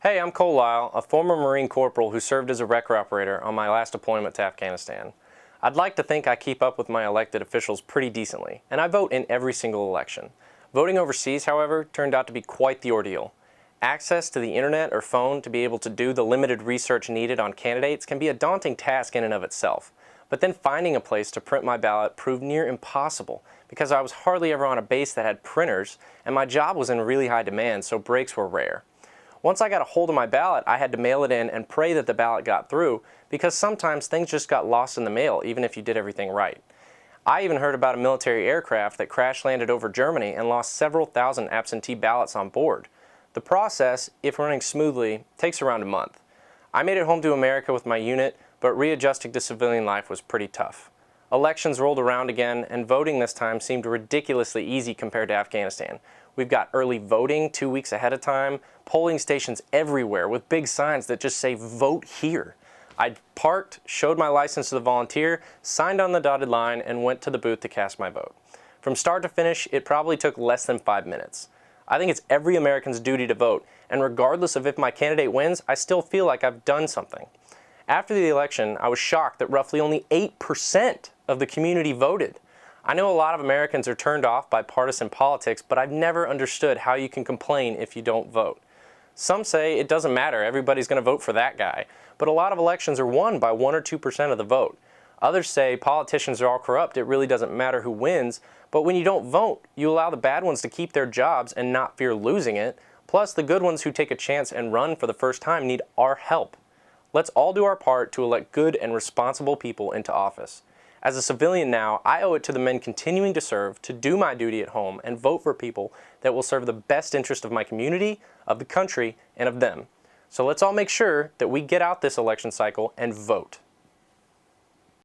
Hey, I'm Cole Lyle, a former Marine corporal who served as a wrecker operator on my last deployment to Afghanistan. I'd like to think I keep up with my elected officials pretty decently, and I vote in every single election. Voting overseas, however, turned out to be quite the ordeal. Access to the internet or phone to be able to do the limited research needed on candidates can be a daunting task in and of itself. But then finding a place to print my ballot proved near impossible because I was hardly ever on a base that had printers, and my job was in really high demand, so breaks were rare. Once I got a hold of my ballot, I had to mail it in and pray that the ballot got through, because sometimes things just got lost in the mail even if you did everything right. I even heard about a military aircraft that crash landed over Germany and lost several thousand absentee ballots on board. The process, if running smoothly, takes around a month. I made it home to America with my unit, but readjusting to civilian life was pretty tough. Elections rolled around again, and voting this time seemed ridiculously easy compared to Afghanistan. We've got early voting 2 weeks ahead of time, polling stations everywhere with big signs that just say "Vote here." I parked, showed my license to the volunteer, signed on the dotted line, and went to the booth to cast my vote. From start to finish, it probably took less than 5 minutes. I think it's every American's duty to vote, and regardless of if my candidate wins, I still feel like I've done something. After the election, I was shocked that roughly only 8% of the community voted. I know a lot of Americans are turned off by partisan politics, but I've never understood how you can complain if you don't vote. Some say it doesn't matter, everybody's going to vote for that guy, but a lot of elections are won by 1 or 2% of the vote. Others say politicians are all corrupt, it really doesn't matter who wins, but when you don't vote, you allow the bad ones to keep their jobs and not fear losing it, plus the good ones who take a chance and run for the first time need our help. Let's all do our part to elect good and responsible people into office. As a civilian now, I owe it to the men continuing to serve to do my duty at home and vote for people that will serve the best interest of my community, of the country, and of them. So let's all make sure that we get out this election cycle and vote.